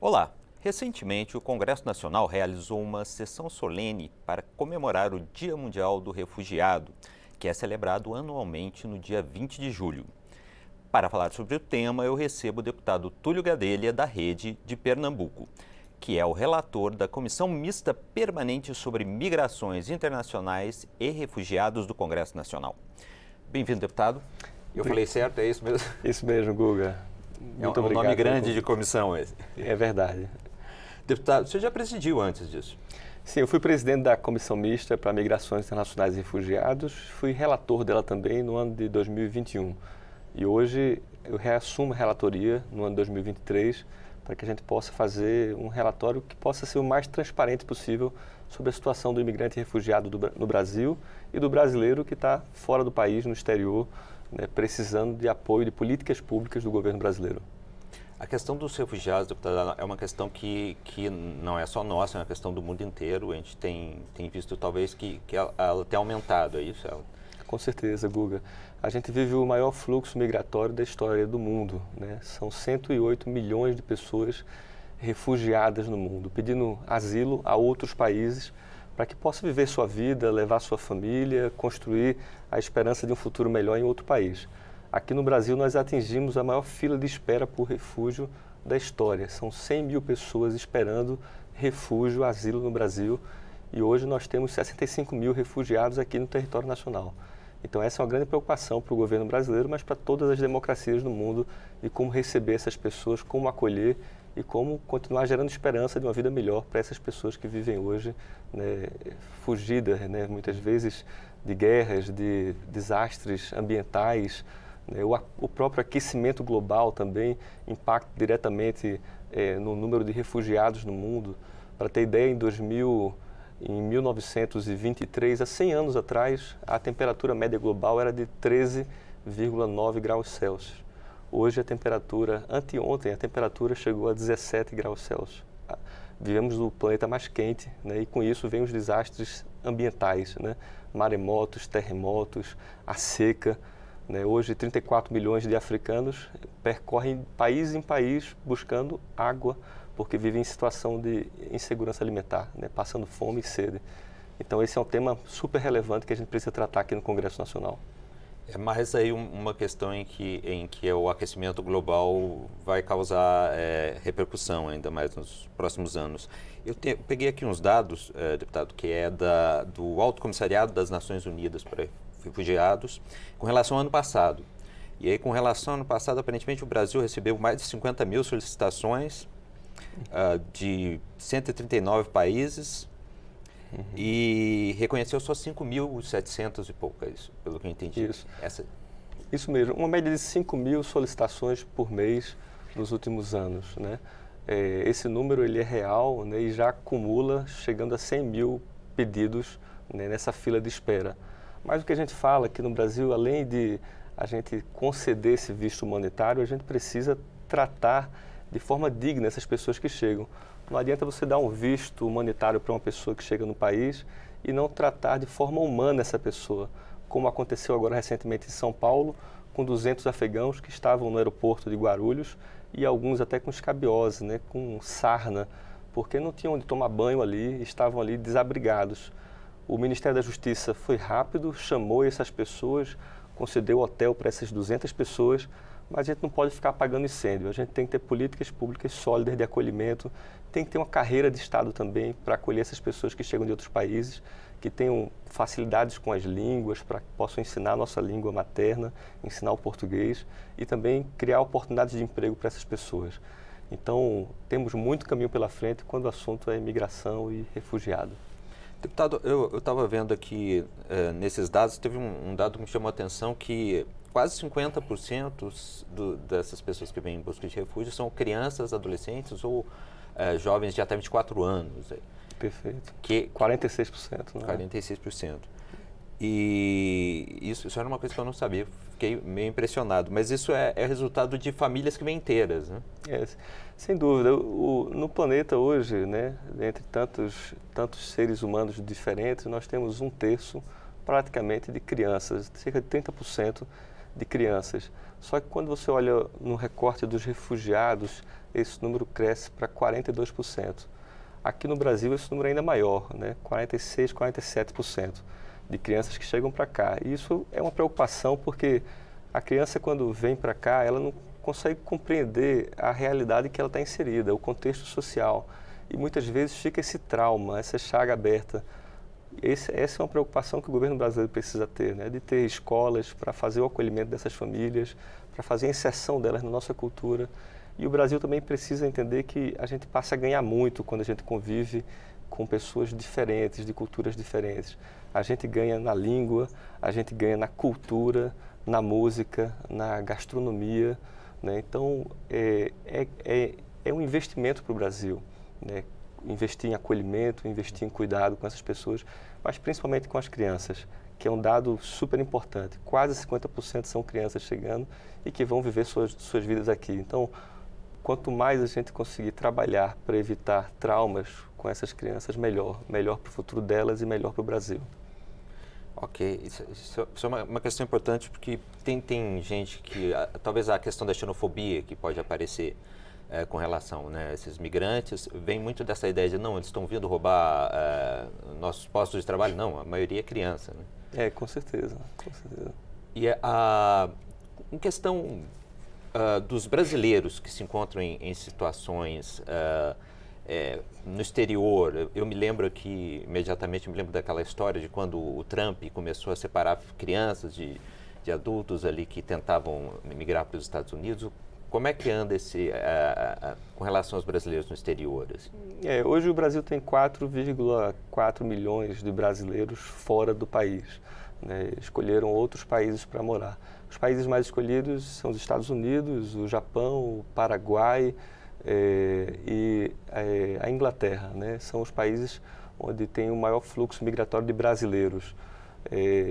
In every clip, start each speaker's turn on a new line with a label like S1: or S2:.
S1: Olá! Recentemente, o Congresso Nacional realizou uma sessão solene para comemorar o Dia Mundial do Refugiado, que é celebrado anualmente no dia 20 de julho. Para falar sobre o tema, eu recebo o deputado Túlio Gadelha, da Rede de Pernambuco, que é o relator da Comissão Mista Permanente sobre Migrações Internacionais e Refugiados do Congresso Nacional. Bem-vindo, deputado. Eu falei certo, é isso mesmo?
S2: Isso mesmo, Guga.
S1: Muito obrigado. É um nome grande de comissão esse.
S2: É verdade.
S1: Deputado, você já presidiu antes disso?
S2: Sim, eu fui presidente da Comissão Mista para Migrações Internacionais e Refugiados, fui relator dela também no ano de 2021. E hoje eu reassumo a relatoria no ano de 2023 para que a gente possa fazer um relatório que possa ser o mais transparente possível sobre a situação do imigrante e refugiado no Brasil e do brasileiro que está fora do país, no exterior, né, precisando de apoio de políticas públicas do governo brasileiro.
S1: A questão dos refugiados, deputado, é uma questão que não é só nossa, é uma questão do mundo inteiro. A gente tem visto talvez que ela tenha aumentado, é isso?
S2: Com certeza, Guga. A gente vive o maior fluxo migratório da história do mundo, né? São 108 milhões de pessoas refugiadas no mundo, pedindo asilo a outros países para que possa viver sua vida, levar sua família, construir a esperança de um futuro melhor em outro país. Aqui no Brasil, nós atingimos a maior fila de espera por refúgio da história. São 100 mil pessoas esperando refúgio, asilo no Brasil. E hoje nós temos 65 mil refugiados aqui no território nacional. Então essa é uma grande preocupação para o governo brasileiro, mas para todas as democracias do mundo, de como receber essas pessoas, como acolher e como continuar gerando esperança de uma vida melhor para essas pessoas que vivem hoje, né, fugidas, né, muitas vezes de guerras, de desastres ambientais. O próprio aquecimento global também impacta diretamente no número de refugiados no mundo. Para ter ideia, em 1923, há 100 anos atrás, a temperatura média global era de 13,9 graus Celsius. Hoje a temperatura, anteontem, a temperatura chegou a 17 graus Celsius. Vivemos no planeta mais quente, né, e com isso vem os desastres ambientais, né, maremotos, terremotos, a seca. Hoje, 34 milhões de africanos percorrem país em país buscando água, porque vivem em situação de insegurança alimentar, né, passando fome e sede. Então, esse é um tema super relevante que a gente precisa tratar aqui no Congresso Nacional.
S1: É mais aí uma questão em que o aquecimento global vai causar repercussão ainda mais nos próximos anos. Eu peguei aqui uns dados, deputado, que é do Alto Comissariado das Nações Unidas para Refugiados, com relação ao ano passado. E aí, com relação ao ano passado, aparentemente o Brasil recebeu mais de 50 mil solicitações de 139 países e reconheceu só 5.700 e poucas, pelo que eu entendi.
S2: Isso mesmo, uma média de 5 mil solicitações por mês nos últimos anos, né? Esse número ele é real, né, e já acumula chegando a 100 mil pedidos, né, nessa fila de espera. Mas o que a gente fala aqui no Brasil, além de a gente conceder esse visto humanitário, a gente precisa tratar de forma digna essas pessoas que chegam. Não adianta você dar um visto humanitário para uma pessoa que chega no país e não tratar de forma humana essa pessoa, como aconteceu agora recentemente em São Paulo, com 200 afegãos que estavam no aeroporto de Guarulhos e alguns até com escabiose, né, com sarna, porque não tinham onde tomar banho ali, estavam ali desabrigados. O Ministério da Justiça foi rápido, chamou essas pessoas, concedeu hotel para essas 200 pessoas, mas a gente não pode ficar apagando incêndio. A gente tem que ter políticas públicas sólidas de acolhimento, tem que ter uma carreira de Estado também para acolher essas pessoas que chegam de outros países, que tenham facilidades com as línguas, para que possam ensinar a nossa língua materna, ensinar o português e também criar oportunidades de emprego para essas pessoas. Então, temos muito caminho pela frente quando o assunto é imigração e refugiado.
S1: Deputado, eu estava vendo aqui, nesses dados, teve um dado que me chamou a atenção, que quase 50% dessas pessoas que vêm em busca de refúgio são crianças, adolescentes ou jovens de até 24 anos.
S2: Perfeito. 46%. Né?
S1: 46%. E isso era uma coisa que eu não sabia, fiquei meio impressionado. Mas isso é resultado de famílias que vêm inteiras, né?
S2: Sem dúvida. No planeta hoje, né, entre tantos seres humanos diferentes, nós temos 1/3 praticamente de crianças, cerca de 30% de crianças. Só que quando você olha no recorte dos refugiados, esse número cresce para 42%. Aqui no Brasil esse número é ainda maior, né? 46%, 47% de crianças que chegam para cá. E isso é uma preocupação porque a criança, quando vem para cá, ela não consegue compreender a realidade que ela está inserida, o contexto social. E muitas vezes fica esse trauma, essa chaga aberta. Essa é uma preocupação que o governo brasileiro precisa ter, né? De ter escolas para fazer o acolhimento dessas famílias, para fazer a inserção delas na nossa cultura. E o Brasil também precisa entender que a gente passa a ganhar muito quando a gente convive com pessoas diferentes, de culturas diferentes. A gente ganha na língua, a gente ganha na cultura, na música, na gastronomia, né? Então, é um investimento para o Brasil, né? Investir em acolhimento, investir em cuidado com essas pessoas, mas principalmente com as crianças, que é um dado super importante. Quase 50% são crianças chegando e que vão viver suas vidas aqui. Então, quanto mais a gente conseguir trabalhar para evitar traumas com essas crianças, melhor. Melhor para o futuro delas e melhor para o Brasil.
S1: Ok, isso é uma questão importante porque tem gente que, talvez a questão da xenofobia que pode aparecer com relação, né, a esses migrantes, vem muito dessa ideia de, não, eles estão vindo roubar nossos postos de trabalho. Não, a maioria é criança, né?
S2: Com certeza, com certeza.
S1: E em questão dos brasileiros que se encontram em situações no exterior, eu me lembro aqui, imediatamente me lembro daquela história de quando o Trump começou a separar crianças de adultos ali que tentavam migrar para os Estados Unidos. Como é que anda com relação aos brasileiros no exterior? Assim?
S2: Hoje o Brasil tem 4,4 milhões de brasileiros fora do país, né? Escolheram outros países para morar. Os países mais escolhidos são os Estados Unidos, o Japão, o Paraguai e a Inglaterra, né? São os países onde tem o maior fluxo migratório de brasileiros.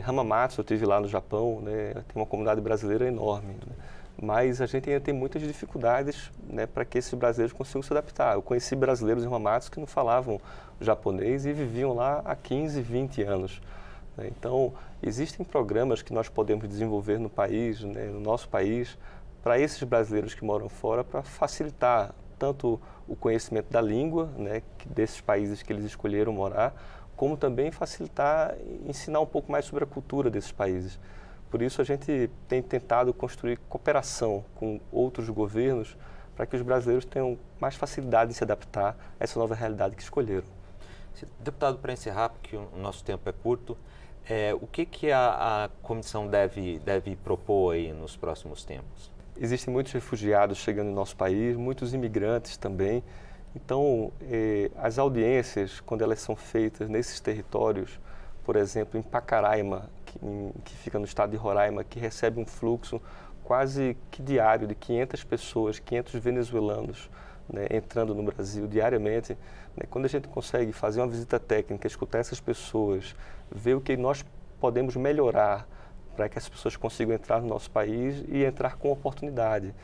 S2: Hamamatsu, eu estive lá no Japão, né? Tem uma comunidade brasileira enorme, né? Mas a gente ainda tem muitas dificuldades, né, para que esses brasileiros consigam se adaptar. Eu conheci brasileiros em Hamamatsu que não falavam japonês e viviam lá há 15, 20 anos. Né? Então, existem programas que nós podemos desenvolver no país, né, no nosso país, para esses brasileiros que moram fora, para facilitar tanto o conhecimento da língua, né, desses países que eles escolheram morar, como também facilitar, ensinar um pouco mais sobre a cultura desses países. Por isso, a gente tem tentado construir cooperação com outros governos para que os brasileiros tenham mais facilidade de se adaptar a essa nova realidade que escolheram.
S1: Deputado, para encerrar, porque o nosso tempo é curto, o que a comissão deve propor aí nos próximos tempos?
S2: Existem muitos refugiados chegando no nosso país, muitos imigrantes também. Então, as audiências, quando elas são feitas nesses territórios, por exemplo, em Pacaraima, que fica no estado de Roraima, que recebe um fluxo quase que diário de 500 pessoas, 500 venezuelanos, né, entrando no Brasil diariamente. Né, quando a gente consegue fazer uma visita técnica, escutar essas pessoas, ver o que nós podemos melhorar para que as pessoas consigam entrar no nosso país e entrar com oportunidade.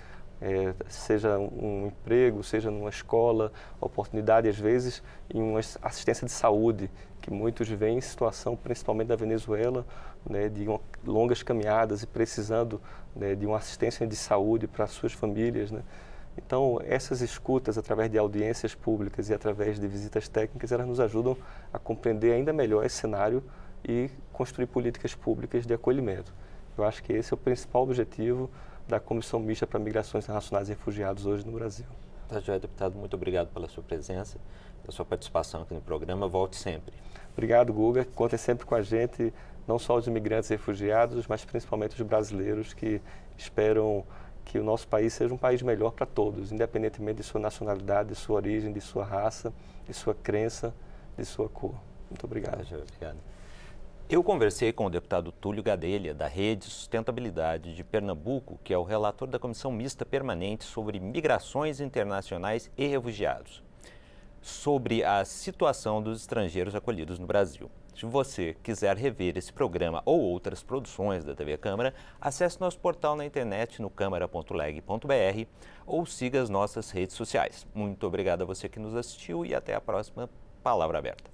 S2: Seja um emprego, seja numa escola, oportunidade às vezes em uma assistência de saúde, que muitos vêm em situação, principalmente da Venezuela, né, de longas caminhadas e precisando, né, de uma assistência de saúde para suas famílias, né. Então, essas escutas através de audiências públicas e através de visitas técnicas, elas nos ajudam a compreender ainda melhor esse cenário e construir políticas públicas de acolhimento. Eu acho que esse é o principal objetivo da Comissão Mista para Migrações Internacionais e Refugiados hoje no Brasil.
S1: Tá joia, deputado. Muito obrigado pela sua presença, pela sua participação aqui no programa. Volte sempre.
S2: Obrigado, Guga. Contem sempre com a gente, não só os imigrantes e refugiados, mas principalmente os brasileiros que esperam que o nosso país seja um país melhor para todos, independentemente de sua nacionalidade, de sua origem, de sua raça, de sua crença, de sua cor. Muito obrigado.
S1: Tá joia, obrigado. Eu conversei com o deputado Túlio Gadelha, da Rede Sustentabilidade de Pernambuco, que é o relator da Comissão Mista Permanente sobre Migrações Internacionais e Refugiados, sobre a situação dos estrangeiros acolhidos no Brasil. Se você quiser rever esse programa ou outras produções da TV Câmara, acesse nosso portal na internet no câmara.leg.br ou siga as nossas redes sociais. Muito obrigado a você que nos assistiu e até a próxima Palavra Aberta.